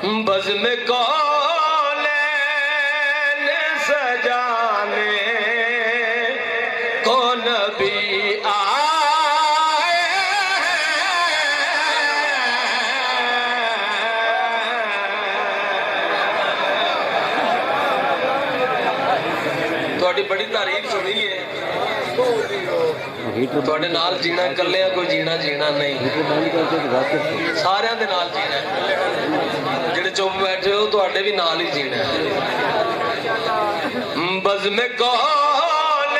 Buzz में कौन सजाने को नबी आए। थोड़ी बड़ी तारीफ सुनी है। थोड़े नाल जीना कल्लिया कोई जीना जीना नहीं, सारे दे नाल जीना। जेड़े चुप बैठे हो तुहाडे भी नाल ही जीना। बज़ में कौन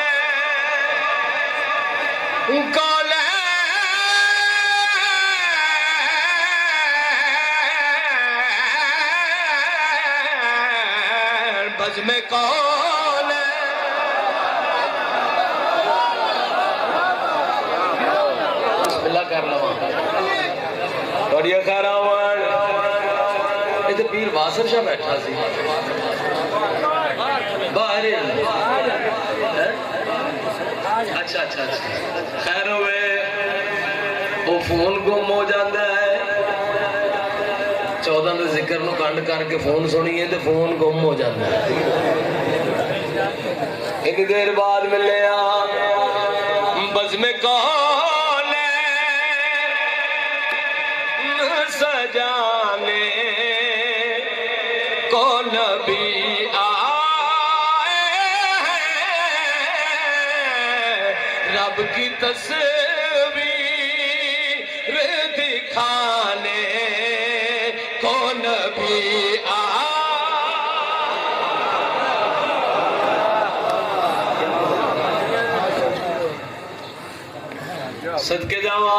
बज़ में कौन कर लवा थोड़िया खारावण। इधर पीर वासर शाह बैठा सी बाहर। अच्छा अच्छा अच्छा खैर होवे वो फोन गुम हो जाता है। 14 के जिक्र नूं कंड करके फोन सुनीए तो फोन गुम हो जाता है। इतनी देर बाद मिले बज़ में कौन सजाने को नबी आए। रब की तस्वीर दिखाने को नबी आए। सदके जावा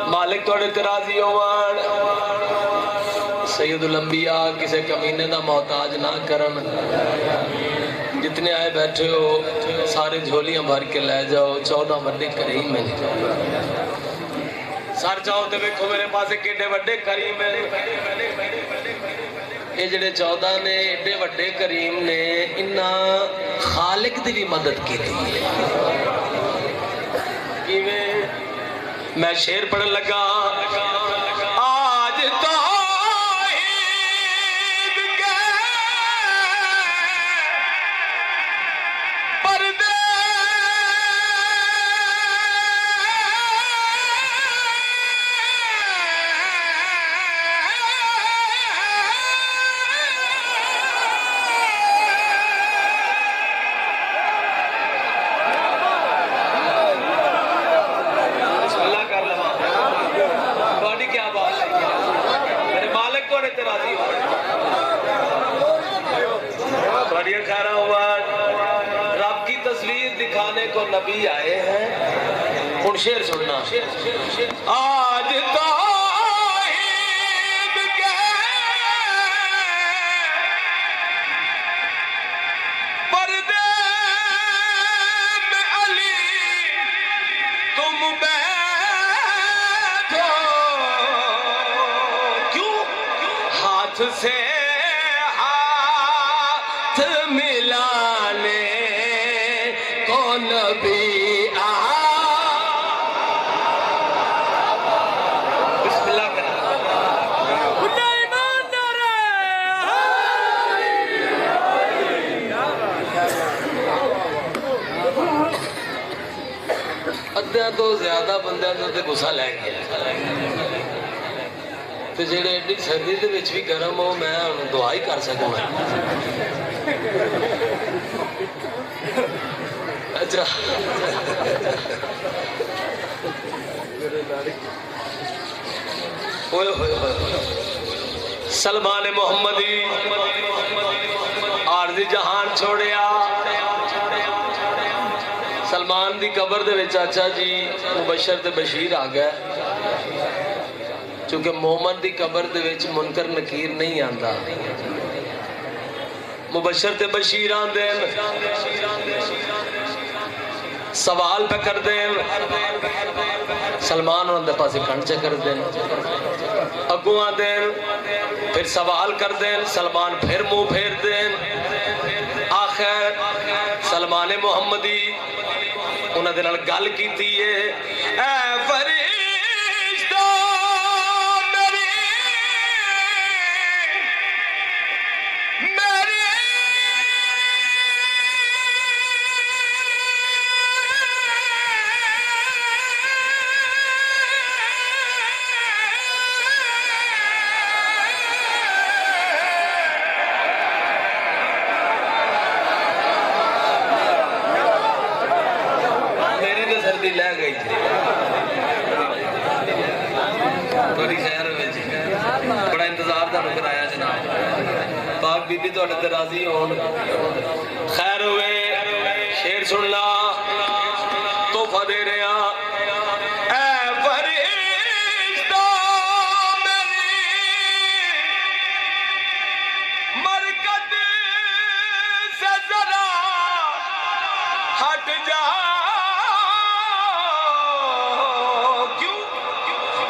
मालिक थोड़े तराजी होवन। सैयदुल अंबिया किसी कमीने का मोहताज ना करन। जितने आए बैठे हो सारे झोलियां भर के ले जाओ। 14 वड्डे करीम है। सर जाओ तो देखो मेरे पास केडे वड्डे करीम है। ये जेडे 14 ने एडे वड्डे करीम ने इन्ना खालिक दी भी मदद की थी। मैं शेर पढ़न लगा आज तो पर्दे रब की तस्वीर दिखाने को नबी आए हैं। उन शेर सुनना। आज तो पर्दे में अली तुम बैठो क्यों हाथ से मिलाने को नबी बिस्मिल्लाह करें। अद्धा तो ज्यादा बंदे तो गुस्सा लै गया। तो जेडे एडी सर्दी दे विच भी गर्म हो मैं दुआ ही कर सकूंगा। अच्छा सलमान मोहम्मदी आरज़ी जहान छोड़िया। सलमान दी कबर दे विच चाचा जी मुबशर ते बशीर आ गए। चूंकि मोहम्मद दी कबर दे विच मुनकर नकीर नहीं आंदा। मुबशर ते बशीर आंदे सवाल पे कर देन। सलमान उन्होंने पासे कण च कर देन। अगू आंदे फिर सवाल कर देन। सलमान फिर मुंह फेर देन। आखिर सलमान मोहम्मदी उन्होंने नाल गल कीती है। थोड़ी खैर हो जी, बड़ा इंतजार तुहानू कराया जनाब। पाक बीबी तुहाडे ते राजी होण, खैर होवे। शेर सुन ला, तोहफा दे रहा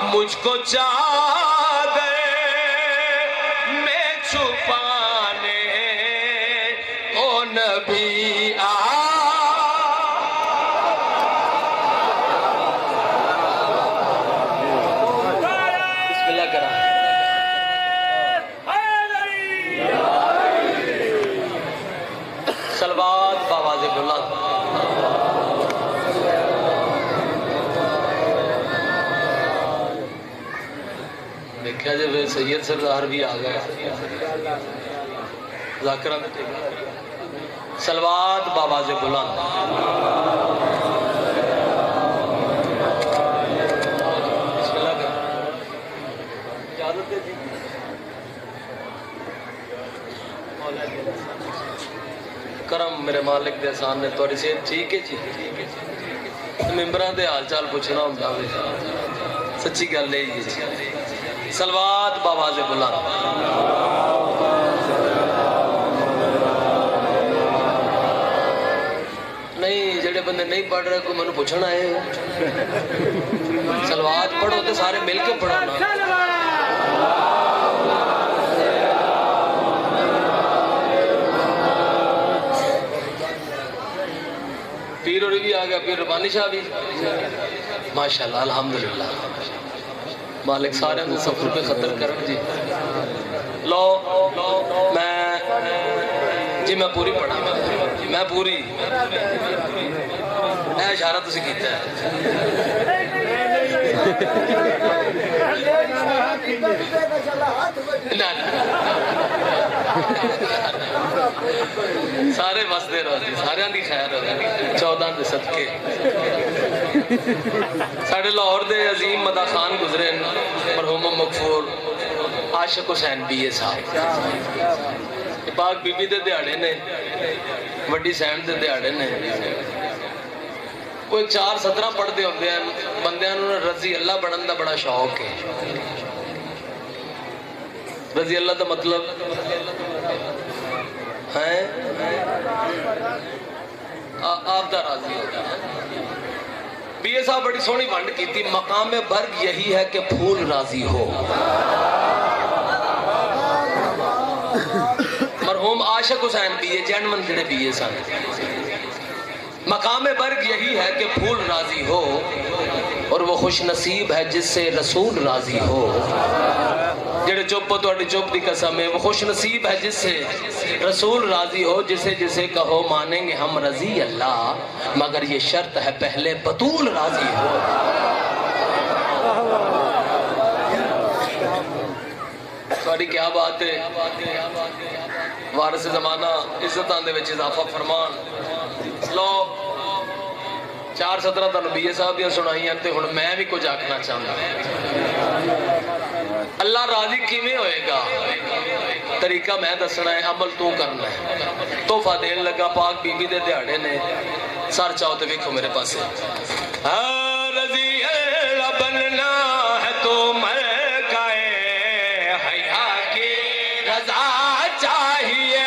मुझको चादर में छुपाने ओ नबी आ। बिस्मिल्लाह करा। सलवात बावाज़े बुलंद। देखा जब सैयद सरदार भी आ गए, जाकरा में सलवात बावाज़े बुलंद। करम मेरे मालिक दे एहसान ने। थोड़ी सेहत ठीक है जी? मैंबरां दे हाल चाल पूछना होंदा वे, सच्ची गल है जी। सलवात बावाज़े बुलंद। नहीं जेड़े बंदे नहीं पढ़ रहे कोई मैनू पूछना है, सलवात पढ़ो तो सारे मिल के पढ़ो ना। पीर और भी आ गया, पीर रबानी शाह भी माशाल्लाह अल्हम्दुलिल्लाह। मालिक सारे सफर पे खतर कर जी। लो मैं जी मैं पूरी पढ़ा, मैं पूरी इशारा तुसी कीता है। ना सारे बसते रहो, सारे की खैर हो। 14 के सदके साढ़े लाहौर दे अजीम मदा खान गुजरे, मरहूम मकफूर आशिक हुसैन BA साहब। पाक बीबी दे दिहाड़े ने, वड्डी सैन दे दिहाड़े ने। कोई 4-17 पढ़ते होंगे बंदियां नूं रजी अल्लाह बनने का बड़ा शौक है। रजी अल्लाह का मतलब है आपदा राजी होता है। BA साहब बड़ी सोहनी वंड की, मकाम बर्ग यही है कि फूल राजी हो। मरहूम आशिक हुसैन BA जैनमन जेड़े BA सन, मकाम बर्ग यही है कि फूल राजी हो और वो खुश नसीब है जिससे रसूल राजी हो। जेड़े चुप हो तुहाडी चुप की कसम है, वो खुश नसीब है जिससे रसूल राजी हो। जिसे जिसे कहो मानेंगे हम रजी अल्लाह, मगर ये शर्त है पहले बतूल राजी हो। तुहाडी क्या बात है। वारिस जमाना इज्जतां दे विच इजाफा फरमान। लो 4-17 तुहानू BA साहब दियां सुनाईयां ते हुण मैं भी कुछ आखना चाहता। अल्लाह राजी किवें होएगा, तरीका मैं दसना है, अमल तू करना है। तोहफा देन लगा, पाक बीबी दे दिहाड़े ने। सर चाहो तो वेखो मेरे पास। रजी अल्लाह बनना है तो मर काए, हया की रजा चाहिए।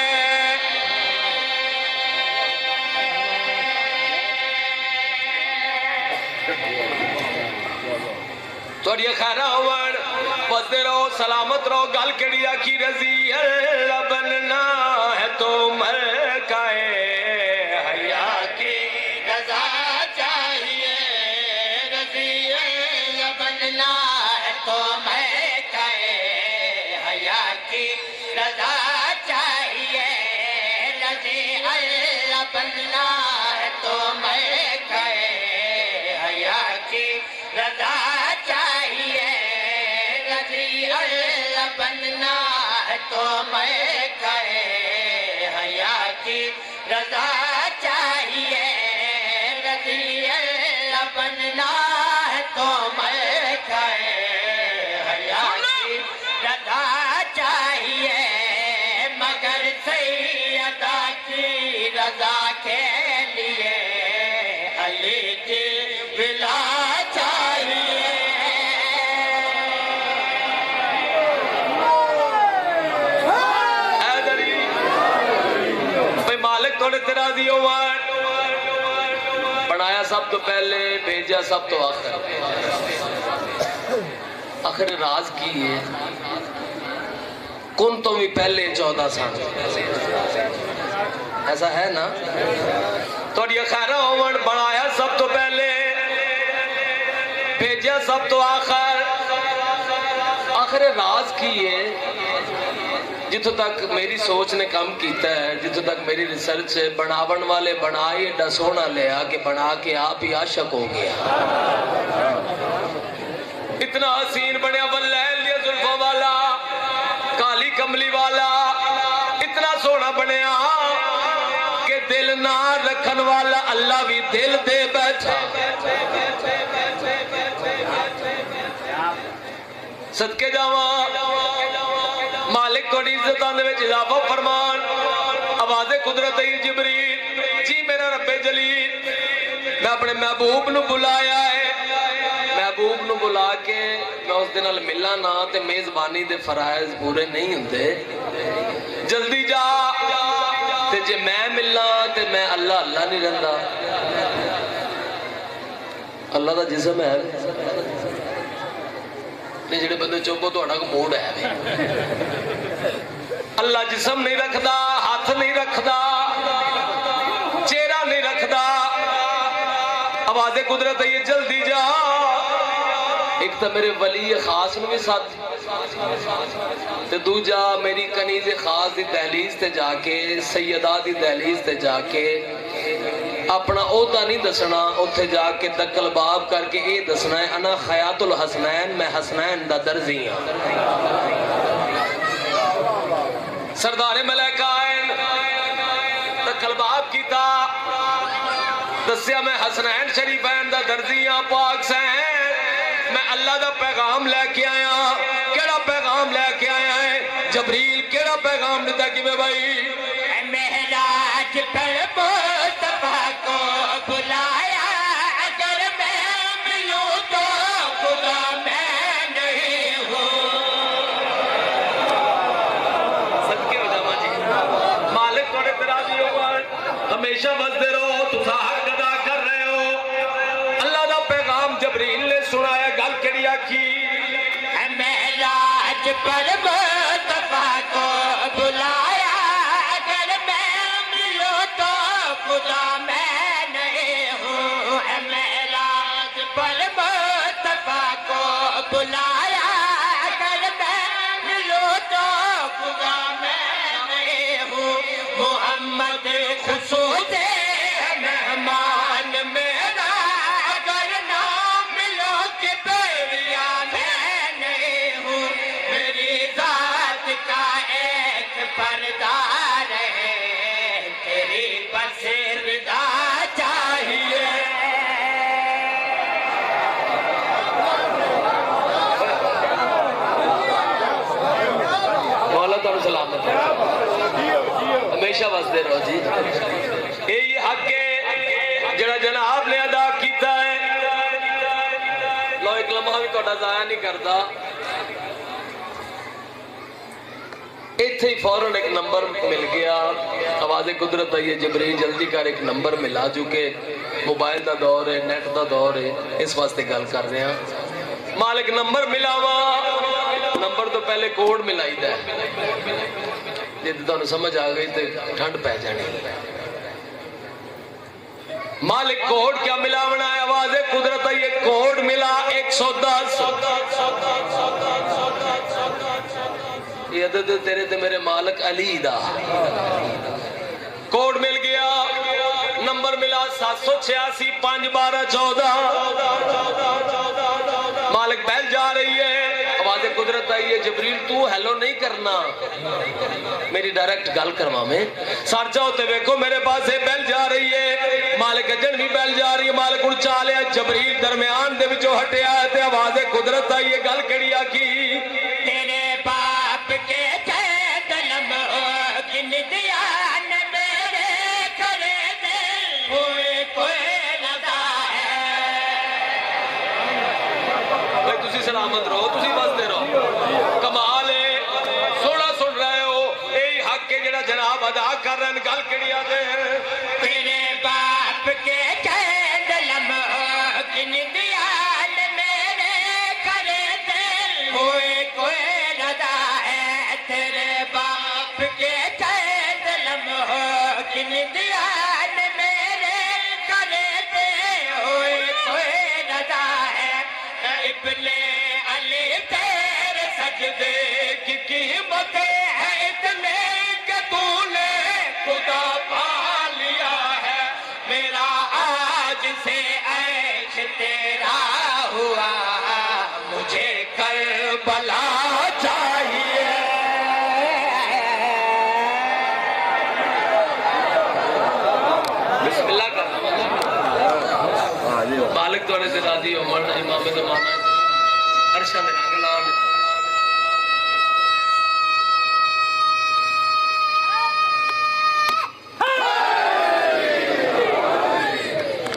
थोड़ी खैर बसते रहो, सलामत रहो। गल केड़ी आखी, रजी अल्लाह बनना है तो मर काए, हया की रजा चाहिए। रजी अल्लाह बनना है तो मर काए, हया की रजा चाहिए। रजी अल्लाह बनना है तो मर काए, हया की रजा चाहिए। रजी अल्लाह बनना है तो मैं करे, हया की रजा चाहिए। रजी अल्लाह बनना है तो मैं करे, राजी हो, बनाया सब तो पहले, भेजा सब तो आखिर। आखिर राज की है, कौन तो भी पहले 14 साल, ऐसा है ना? तो खैर होवन, बनाया सब तो पहले, भेजा सब तो आखिर। आखिर राज की है, जिथों तक मेरी सोच ने काम किया है, जिथों तक मेरी रिसर्च है, बनावन वाले बना ही एडा सोहना लिया कि बना के आप ही आशक हो गया। इतना हसीन बनया, वल्लैल दिया जुल्फों वाला, काली कमली वाला, इतना सोहना बनया कि दिल ना रखन वाला अल्लाह भी दिल दे बैठा। सदके जावा मालिक थोड़ी इज्जतां दे विच इजाफा फरमान। आवाज़े कुदरत ही जिबरील जी मेरा रब्बे जलील, मैं अपने महबूब नू बुलाया है, महबूब नू बुला के मैं उस दे नाल मिला ना ते मेजबानी दे फराइज पूरे नहीं हुंदे, जल्दी जा। ते जे मैं मिलना ते मैं अल्लाह अल्लाह नहीं रहिंदा। अल्लाह दा जिस्म है नहीं, जेडे बंदे चुप थोड़ा को मूड है। अल्लाह जिस्म नहीं रखदा, हाथ नहीं रखदा, चेहरा नहीं रखदा। आवाज़े कुदरत है, जल्दी जा। एक तो मेरे वली खास नूं भी साथ, ते दूजा मेरी कनीज़े खास दी दहलीज ते जाके, सैयदा दी दहलीज ते जाके अपना ओहदा नहीं दसना, उत्थे जाके दकलबाब करके ये दसना है अना खयातुल हसनैन, मैं हसनैन दा दर्जी हां। सरदारे मलैकाइन दकलबाब कीता, दस्या मैं हसनैन शरीफैन दा दर्जी हां, पाक सैन मैं अल्लाह दा पैगाम लेके आया। केड़ा पैगाम लेके आया है? जबरील केड़ा पैगाम दिता कि मैं भाई मेहराज पर मुस्तफा को बुलाया, अगर मैं मिलूं तो खुदा मैं नहीं हूं। सदके हो जावा जी, मालिक थोड़े राजी होगा, हमेशा बसते रहो, तुसा हक अदा कर रहे हो। अल्लाह दा पैगाम जबरील ने सुनाया, गल केड़ी आखी? मेहराज पर मुस्तफा को बुलाया, अगर मैं मिलूं तो खुदा मैं नहीं हूँ। मेहराज पर मुस्तफा को बुलाया, अगर मैं मिलूं तो खुदा मैं नहीं हूँ। मोहम्मद खुशूस मेहमान मेरा, अगर ना मिलो कि बेरिया मैं नहीं हूँ। मेरी जात का एक परदार है, तेरी बस रिदा चाहिए। मौला तुहानू सलामत है, हमेशा बसते रहो जी। यही हक है जेड़ा जनाब ने अदा किया है। लो एक लम्हा भी तुहाडा जाया नहीं करता। इत्थे ही फौरन एक नंबर मिल गया, आवाज़े कुदरत आई है, जबरील जल्दी कर एक नंबर मिला, चूंकि मोबाइल का दौर है, नेट का दौर है, इस वास्ते गल कर रहे हैं। मालिक नंबर मिलावा, नंबर तो पहले कोड मिलाईदा, जे तुहानू समझ आ गई तो ठंड पै जानी। मालिक कोड क्या मिलावना है? आवाज़े कुदरत आई है, कोड मिला 110। ये अदद तेरे ते मेरे मालिक अली दा कोड मिल गया। नंबर मिला 786 5 12 14। मालिक बैल जा रही है, आवाज़े कुदरत आई है, जबरील तू हेलो नहीं करना, मेरी डायरेक्ट गल करवा में सर जाओ ते वेखो मेरे पास बैल जा रही है। मालिक अजन भी बैल जा रही है, मालिक उड़ चाल है, जबरील दरम्यान दे विचों हटिया है ते आवाज़े कुदरत आई है, गल केड़ी आखी? तेरे बाप के जन्म किन दिया न मेरे करे दिल हुए कोई लगा है। भाई तुसी सलामत रहो, तुसी बसते रहो, कमाल है, सोना सुन रहे हो। यही हक है जेड़ा जनाब अदा कर रहे हैं। गल केड़ी आदे जमाना अरशा दे रंग लाल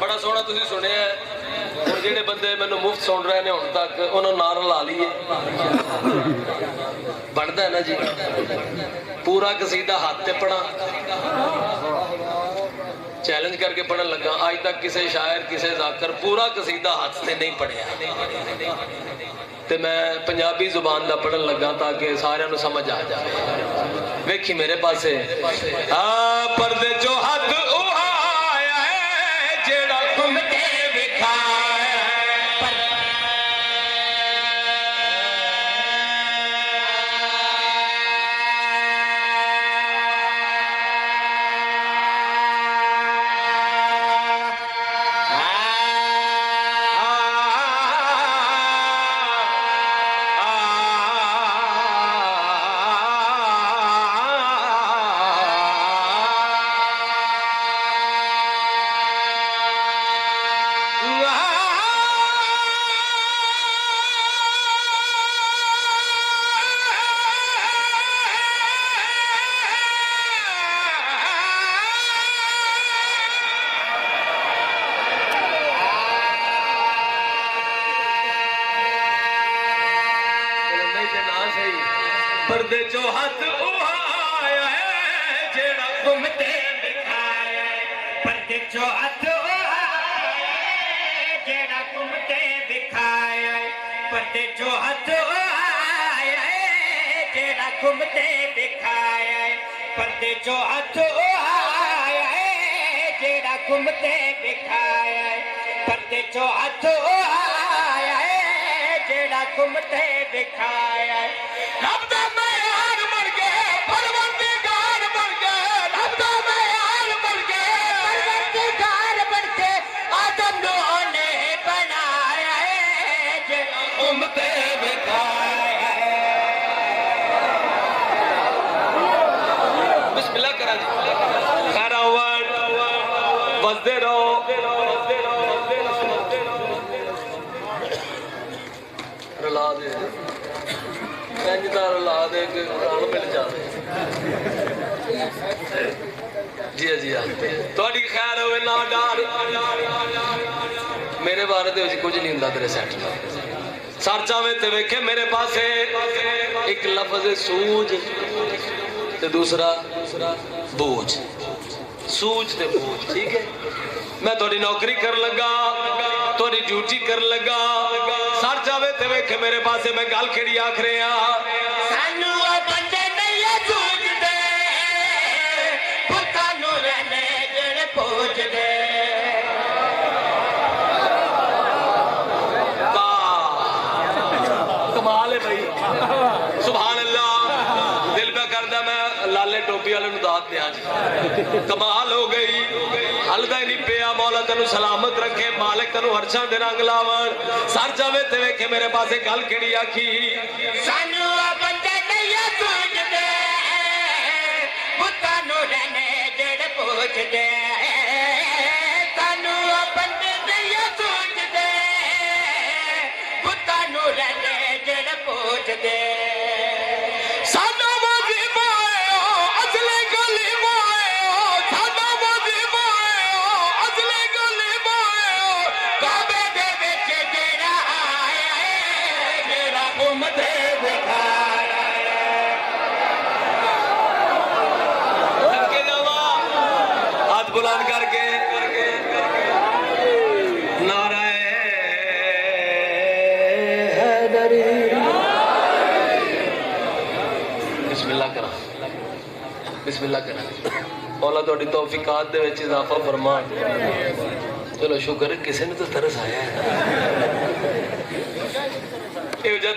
बड़ा सोहना तुसीं सुनिया हुण जिहड़े बंदे मैनूं मुफ्त सुन रहे ने हुण तक उन्होंने नारा ला लीए बनता है ना जी पूरा कसीदा हाथ ते पढ़ा चैलेंज करके पढ़न लगा आज तक किसी शायर किसी जाकर पूरा कसीदा हाथ से नहीं पढ़िया ते मैं पंजाबी जुबान का पढ़न लगा ताकि सारिਆਂ ਨੂੰ समझ आ जाए वेखी मेरे पासे पर्दे चो हाथ उहाया है जेड़ा घुमते विखाया पर्दे चो हाथ उहाया है जेड़ा घुमते दिखाया पर्दे चो हाथ उहाया जेड़ा घुमते दिखाया पर्दे चो हाथ उहाया जेड़ा घुमते दिखाया पर्दे चो हाथ उहाया जेड़ा घुमते दिखाया पर्दे चो हाथ उहाया जेड़ा घुमते दिखाया बसते रहो रुला दे रुला दे मिल जाए जी जी थोड़ी खैर हो ना डर मेरे बारे कुछ नहीं होंगे तेरे सैट सर चावे ते वेखे मेरे पास एक लफ्ज सूझ ते दूसरा बूझ सूझ ते बूझ ठीक है मैं थोड़ी नौकरी कर लगा थोड़ी ड्यूटी कर लगा सर जावे ते वेखे मेरे पास मैं गल केड़ी आख रहा सानू बंदे नहीं सूझदे पुत्तां नूं रहने जेड़े पूजदे कमाल है भाई सुभान अल्लाह दिल पे करदा मैं लाले टोपी वाले दात दिया कमाल हो गई हलदा ही नहीं पिया मौला तेनू सलामत रखे मालिक तेनू हर्षां दे रंग लावण सर जावे ते वेखे मेरे पासे गल केड़ी आखी सानू बंदे नहीं सूझदे पुत्तां नूं रहने जेड़े पूजदे सानू बंदे नहीं सूझदे पुत्तां नूं रहने जेड़े पूजदे बुलंद करके नाराए हैदरी बिस्मिल्लाह करा बिस्मिल्लाह करा मौला थोड़ी तौफीकात दे विच इजाफा फरमा चलो शुक्र किसी ने तो तरस आया है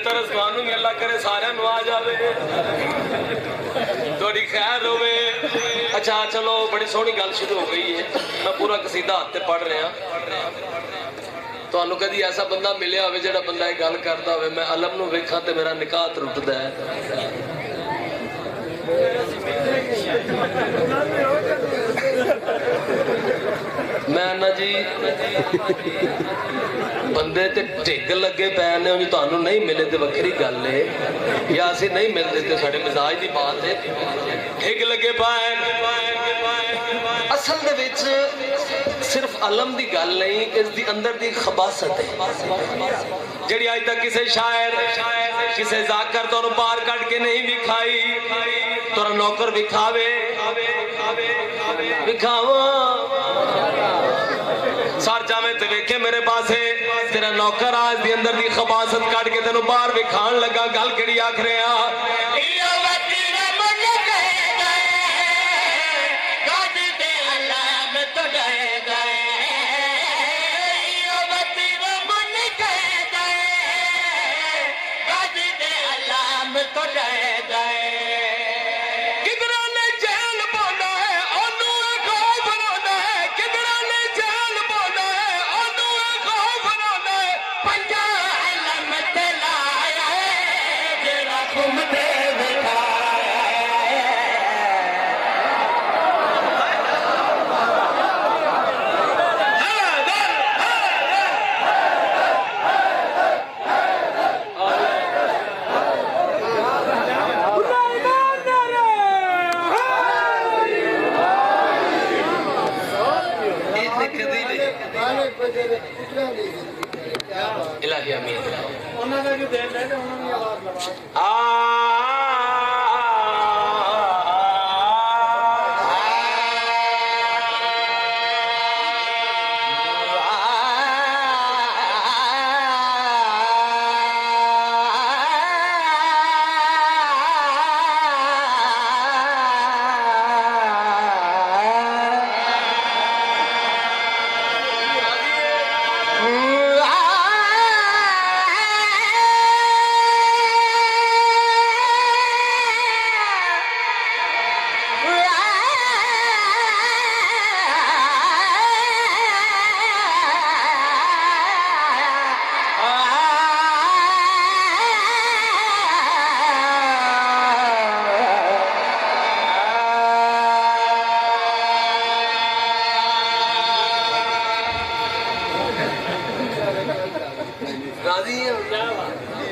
तरस थानू अल्लाह करे सारे आ जाए थोड़ी खैर होवे अच्छा चलो बड़ी सोहनी गल शुरू हो गई है मैं पूरा कसीदा हाथ पढ़ रहा तुहानू कदी ऐसा बंदा मिलिया होवे जेड़ा बंदा ये गल करता होवे मैं अलम नू वेखां ते मेरा निकाह टुटदा है मैं ना जी बंदे ते ढिग लगे पै ने तुहानू नहीं मिले तो वक्री गल है, या असीं नहीं मिलते तो साडे मिजाज की बात है। ढिग लगे पाए असल दे विच सिर्फ अलम की गल नहीं, इसकी अंदर की खबासत है जिहड़ी अज तक किसी शायर किसी जाकर तो बाहर कट के नहीं विखाई। तोरा नौकर विखावे विखावा सर जावे ते वेखे मेरे पासे तेरा नौकर आज दी अंदर दी खबासत कट के तेनों बाहर विखाण लगा। गल केड़ी आख रहे इलाही अमीन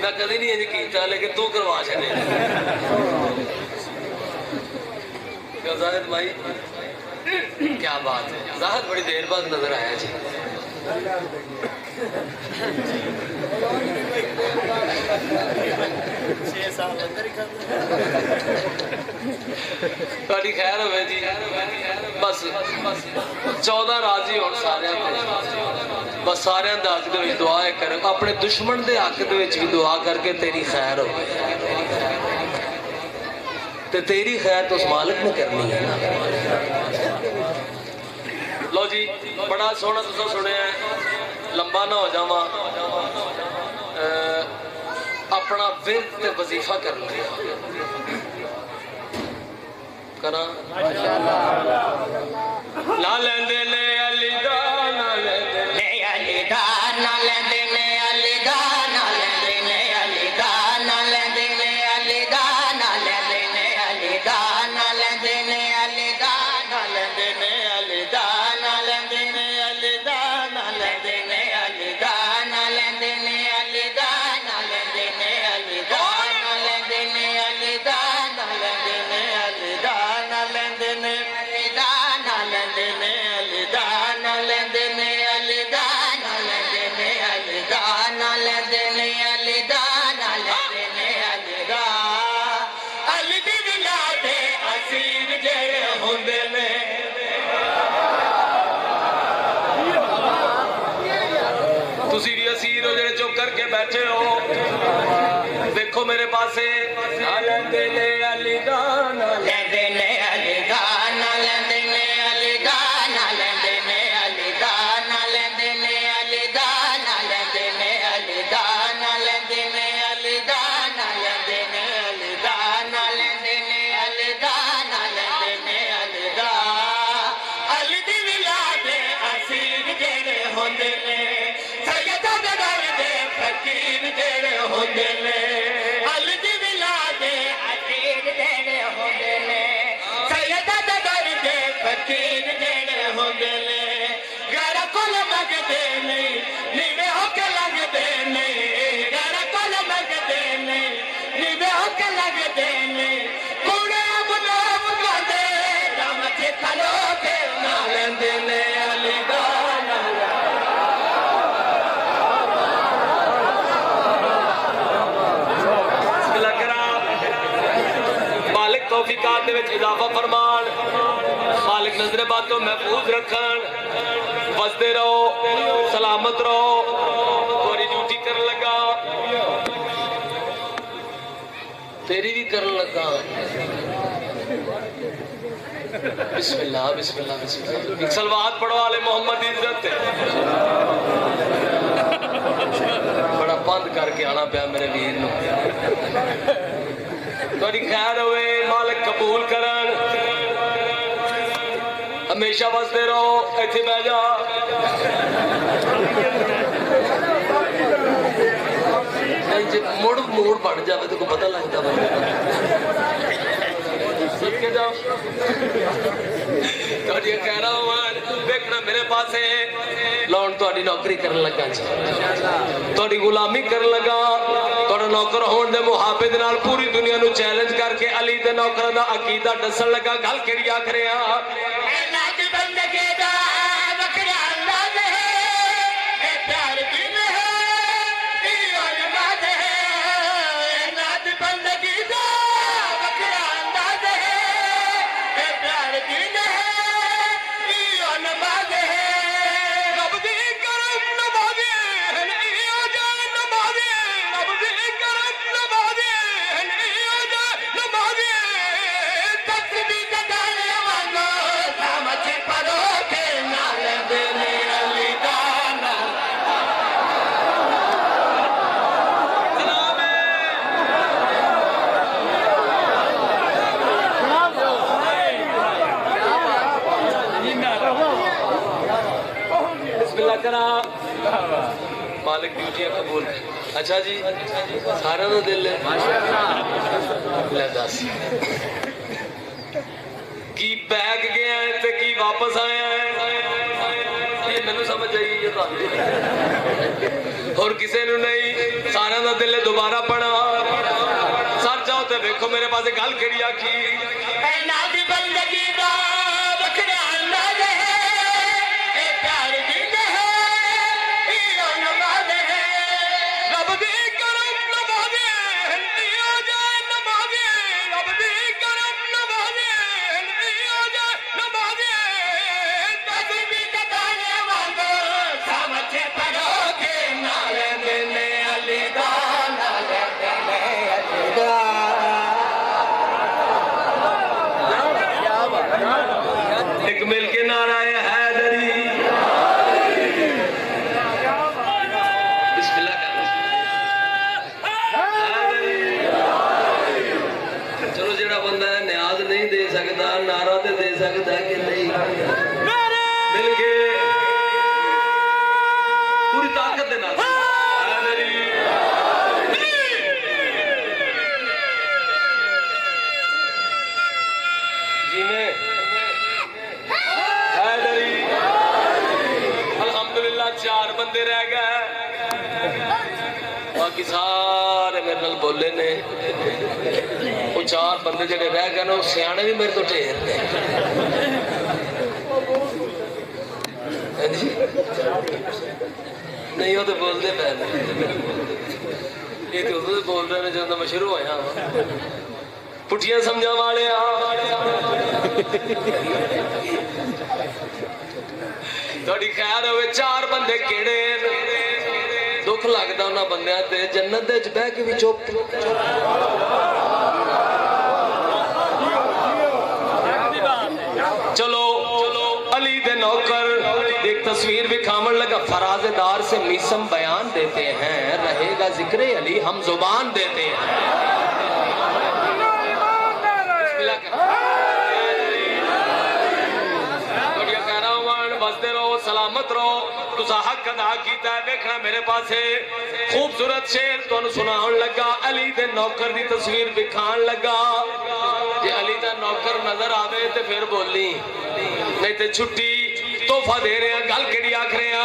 मैं कभी नहीं इंज कीता, लेकिन तू करवा छड़े जाहिद भाई। क्या बात है, जाहिद बड़ी देर बाद नजर आया जी। थोड़ी खैर हो जी। बस 14 राजी हो सारे, बस सारे हक दे दुआ कर, अपने दुश्मन के हक दे भी दुआ करके तेरी खैर हो, ते तेरी खैर तो उस मालिक ने करनी है ना। लो जी, बड़ा सोहना तुसा सुनिया, लंबा ना हो जावा। अपना विरद ते वजीफा कर लिया करा ला लेंदे ने अली दा ना लेंदे ने अली दा ना लेंदे ने अली दा ना लेंदे ने अली दा ना लेंदे ने अली दा ना लेंदे ने अली दा ना लेंदे ने अली दा ना लेंदे ने अली दा ना लेंदे ने अली दा ना लेंदे ने अली दा ना लेंदे ने अली दा ना लेंदे ने अली दा ना लेंदे ने अली दा ना लेंदे ने अली दा ना लेंदे ने अली दा ना लेंदे ने अली दा ना लेंदे ने अली दा ना लेंदे ने अली दा ना लेंदे ने अली दा ना लेंदे ने अली दा अली दी विला दे असीर जेड़े हुंदे ने। तुसी भी असीर हो जेड़े चुप करके बैठे हो, देखो मेरे पासे ना लेंदे ने अली दा ना लेंदे ने अली दा ना लेंदे ने अली दा ना लेंदे ने अली दा ना लेंदे ने अली दा ना लेंदे ने अली दा ना लेंदे ने अली दा ना लेंदे ने अली दा ना लेंदे ने अली दा ना लेंदे ने अली दा अली दी विला दे असीर जेड़े होंदे ने, सैयदा दे दर दे फकीर जेड़े होंदे ने, अली दी विला दे असीर जेड़े होंदे ने, सैयदा दे दर दे फकीर जेड़े तौफीकात दे विच इजाफा फरमान, मालिक नजर बात तो महफूज रखन, बसते रहो, सलामत रहो। थोड़ी ड्यूटी कर लगा, तेरी भी कर लगा। बिस्मिल्लाह बिस्मिल्लाह बिस्मिल्लाह। एक सलवात पढ़ो आले मोहम्मद की इज्जत। बड़ा बंद करके आना पाया मेरे वीर नूं। थोड़ी खैर होवे, मालिक कबूल करन। हमेशा बसते रहो, इत्थे बह जा। मुड़ मोड़ बढ़ जाए तो पता लगता बंदे कह रहा हूँ देखना मेरे पास लौन थोड़ी नौकरी कर लगा, थोड़ी गुलामी कर लगा, थोड़ा नौकर होने दे मुहाबे नाल पूरी दुनिया नू चैलेंज करके अली दे नौकर दा अकीदा दसन लगा। गल केड़ी आख रहे मालिक ड्यूटियां कबूल। अच्छा जी, सारा तो दिल है दस की बैग गया है ते की वापस आया है, ये मैनू समझ आई है और किसी ने नहीं। सारा का दिल है दोबारा पढ़ा। सर जाओ तो देखो मेरे पास गल केड़ी आखी। मिलके नारा है हैदरी। बिस्मिल्लाह चलो, जेड़ा बंदा न्याज नहीं दे सकता नारा तो दे सकता कि नहीं। मिलके पूरी ताकत दे नाल चार बंदे रह गए, बाकी सारे मेरे नाल बोले ने। वो चार बंदे जेडे रह गए ना, सियाने भी मेरे तो ढेर ने। नहीं वो तो बोलते पे, ये तो उदों बोल रहे हैं जब मैं शुरू होया पुठिया समझा वाले। थोड़ी खैर हो, चार बंदे केड़े दुख लगता उन्होंने बंदियां ते जन्नत दे बह के भी चुप। चलो अली दे नौकर एक तस्वीर भी खामन लगा। फराजेदार से मिसम बयान देते हैं, रहेगा जिक्र अली हम जुबान देते हैं। बसते रहो, सलामत रहो। तुसा हक अदा किया देखना मेरे पास खूबसूरत शेर तुहानू सुनाउण लगा। अली दे नौकर दी तस्वीर दिखाण लगा। जे अली दा नौकर नजर आवे ते फिर बोली, नहीं ते छुट्टी तोहफा दे रहे हैं। गल केड़ी आख रहे हैं?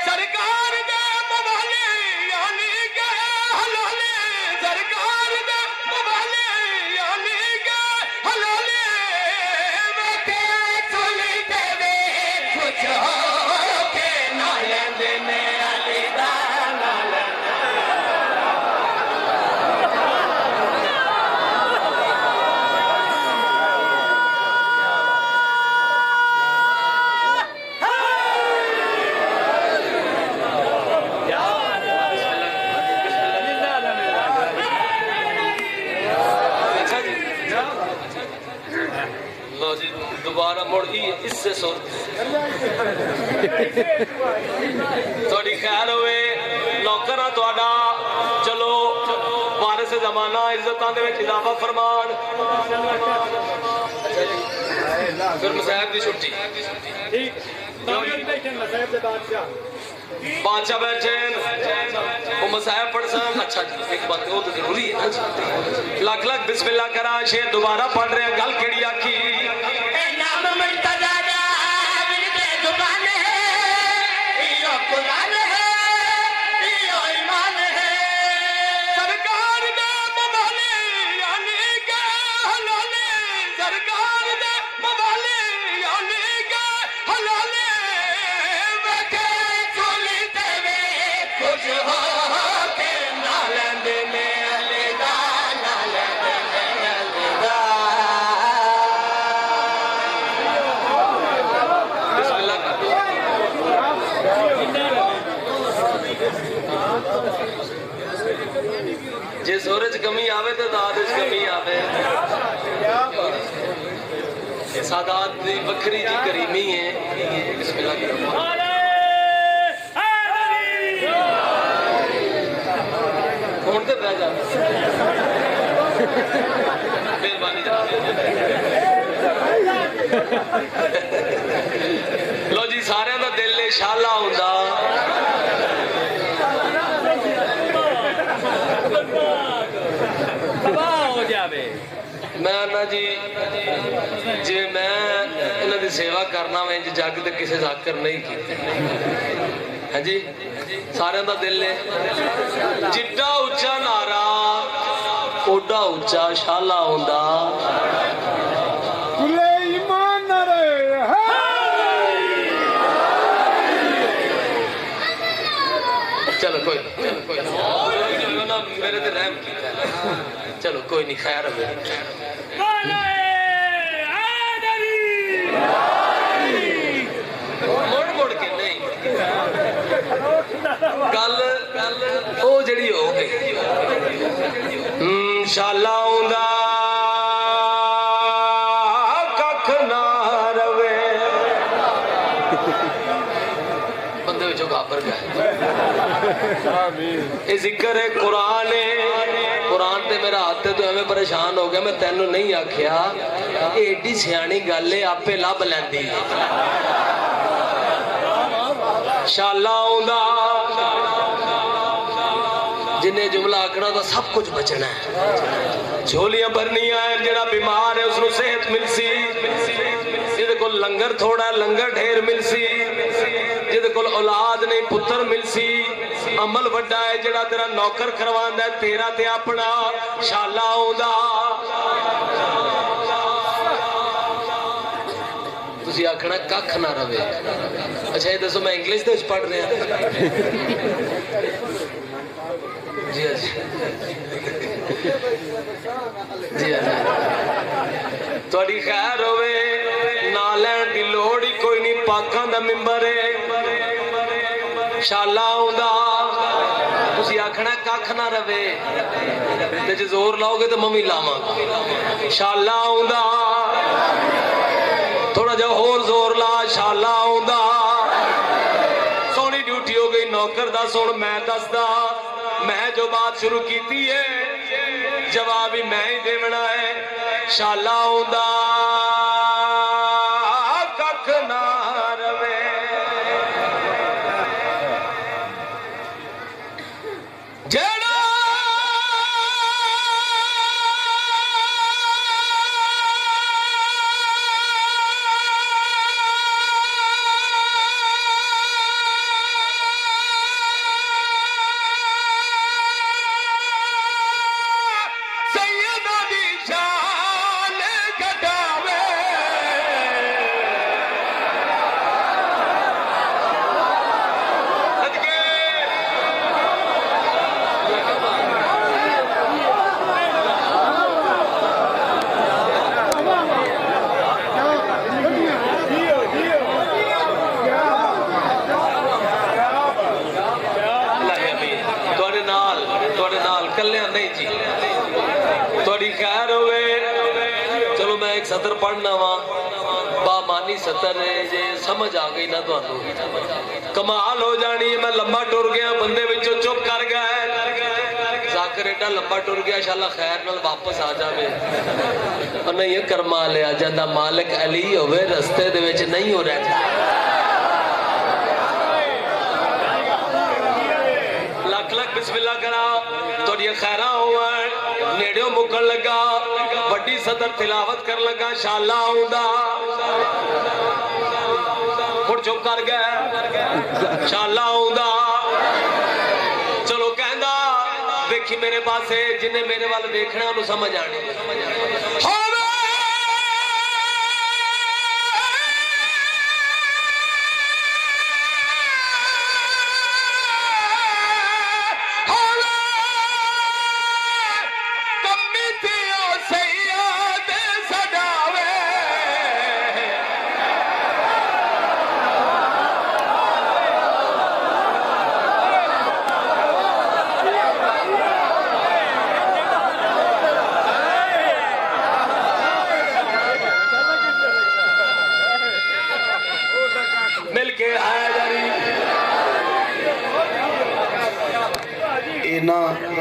सरकार दे मवाले यानी के हलाले दोबारा मुड़ इससे सुर थोड़ी खैर होवे नौकर थोड़ा चलो वारिस जमाना इज्जतां दे विच इजाफा फरमान फिर मसाहब की छुट्टी बादशाह बैठे वो मसाहब पढ़ सन अच्छा जी एक बात वो तो जरूरी है ना लख लख बिस्मिल्लाह करा शेर दोबारा पढ़ रहे हैं गल केड़ी आखी जे सूरज कमी आवे तो दाद कमी आवे सादात दी वखरी जी करीमी है बिस्मिल्लाह कौन ते बह जा मेहरबानी लो जी सारे दा दिल शाला हुंदा मैं ना जी जे मैं इन्हां दी सेवा करना मैं जग ते किसी जाकर नहीं की है जी सारे दा दिल है जिड्डा उच्चा नारा ओडा उच्चा शाला हुंदा चलो कोई मेरे ते रहम कीता चलो कोई नहीं खैर मुड़ मुड़ के नहीं गल ओ जड़ी हो गई शाला आउंदा कख ना रवे बंदे विचों घाबर गया ये जिक्र है कुरान ते मेरा हाथ तो एवं परेशान हो गया मैं तेन नहीं आख्या एडी सियानी गल है आपे लभ लैंदी शाला आउंदा जिन्हें जुमला आखना तो सब कुछ बचना है झोलियां भरनियां है जेड़ा बीमार है उसको सेहत मिलसी जिहदे कोल लंगर थोड़ा लंगर ढेर मिलसी जिहदे कोल औलाद नहीं पुत्र मिलसी अमल वड्डा है जेड़ा तेरा नौकर करवांदा है तेरा ते अपना शाला आउंदा तुसी आखना कख ना रवे अच्छा ये दसो मैं इंग्लिश दे विच पढ़ रहा जी जी जी तुहाडी खैर होवे ना लैण दी लोड़ ही कोई नहीं पाकां दा मिंबर है शाला आउंदा तुसी आखना कख ना रवे ते जे जोर लाओगे तो मैं भी लावांगा शाला आउंदा थोड़ा जा होर जोर ला शाला आउंदा सोहनी ड्यूटी हो गई नौकर दा सुन मैं दसदा मैं जो बात शुरू की है जवाब ही मैं ही देवना है शाला आउंदा कख ना रवे सदर पढ़ना वा बाप आसमानी सतर है जे समझ आ गई ना तो कमाल हो जानी है। मैं लंबा टुर गया बंदे विचों चुप कर गए जाकर एडा लंबा टुर गया शाला खैर नाल वापस आ जावे और नहीं कर्मा लिया जाता मालिक अली होवे रस्ते दे विच नहीं हो रहा लख लख बिस्मिल्लाह करा थोड़ी खैरा होवे नेड़ियों मुकन लगा बड़ी सदर तिलावत कर लगा शाला आउंदा मुड़ चुप कर गया शाला आउंदा चलो कहंदा देखी मेरे पास जिन्हें मेरे वाल देखना उन्हें समझ आनी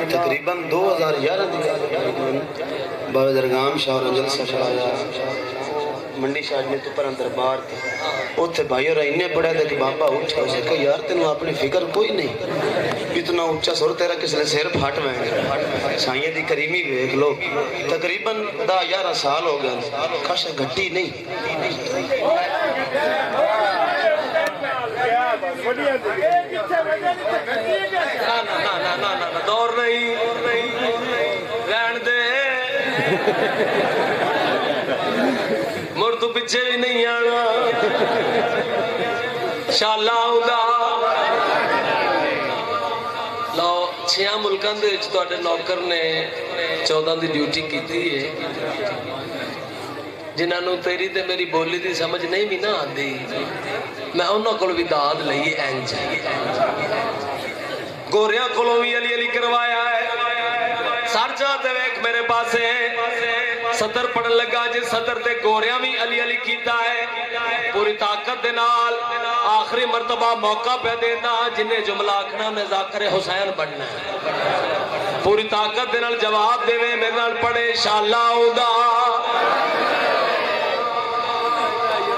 तकरीबन 2011 बाबा दरगाम शाह जलसा चलाया मंडी शाह ने तो पर दरबार उत्थे भाई और इन्ने बड़ा कि बाबा उठा उसे यार तेन अपनी फिक्र कोई नहीं इतना उच्चा सुर तेरा किसने सिर फट वैन साइया दी करीमी वेख लो तकरीबन 10-11 साल हो गए कश घटी नहीं ना दौर नहीं रहन दे मुड़ तू पीछे भी नहीं आना शाला आउंदा लो 6 मुल्कां दे विच तुहाडे नौकर ने 14 दी ड्यूटी की है जिन्होंने तेरी ते मेरी बोली की समझ नहीं भी ना आती मैं उन्होंने को भी दाद लई इंज गोरिया को भी अली अली करवाया है सर जाते वेख मेरे पास सतर पढ़न लगा जिस सतर ते गोरिया भी अली अली कीता है पूरी ताकत दे नाल आखिरी मर्तबा मौका पे देना जिन्हें जुमला आखना मैं जाकर हुसैन बनना है पूरी ताकत दे नाल जवाब देवे मेरे नाल पढ़े शाला आउंदा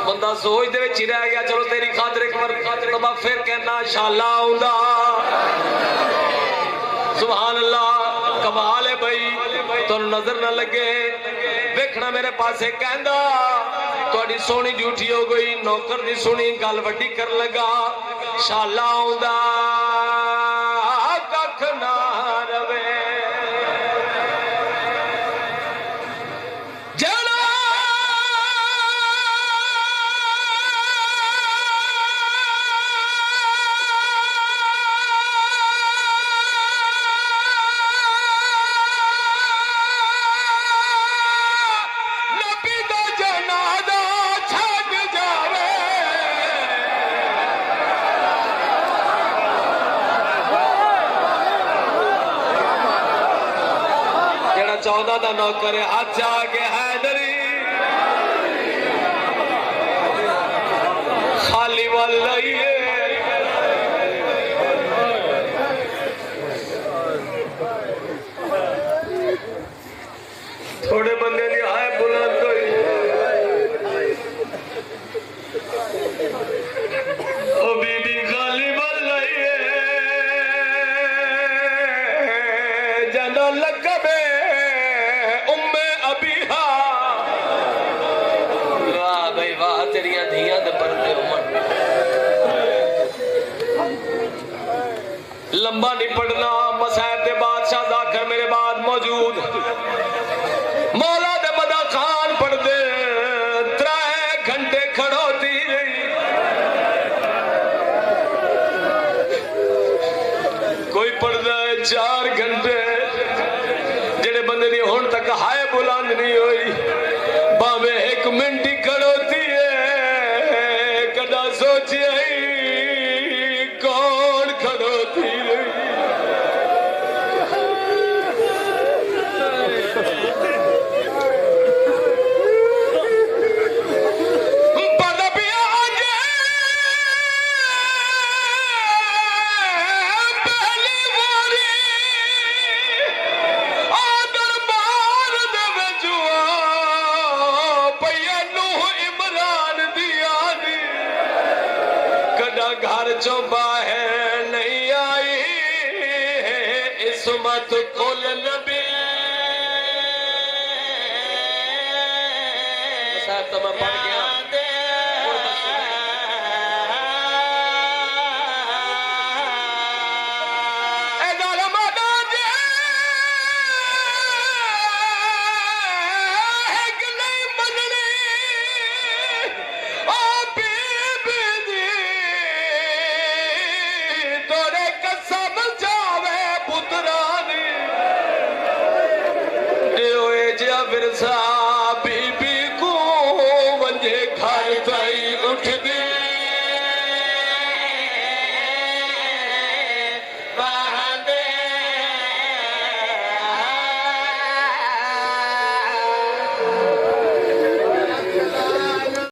बंदा सोच दे विच रह गया चलो तेरी खातिर एक मरतबा फिर कहना शाला आउंदा सुभान अल्लाह कमाल है भाई तुम नजर ना लगे देखना मेरे पास कहंदा थोड़ी सोहनी ड्यूटी हो गई नौकर दी सुनी गल वड्डी कर लगा शाला आउंदा कख ना रवे चौदह का नौकर हाथ आगे हैदरी खाली वाल थोड़े बंदे ने आए बुलंद ओ बीबी खाली वाल जना लगबे तेरिया धियां दे पर्दे लंबा नहीं पढ़ना मसैब दे बादशाह जाकर मेरे बाद मौजूद मौला दे बदा खान पढ़दे 3 घंटे खड़ोती रही कोई पढ़दा 4 घंटे जेड़े बंदे दी हुण तक हाय बुलंद नहीं हुई भावे 1 मिनट ही खड़ोती कौन खड़ोती सिफत कुल नबी साहब तो मैं पढ़ गया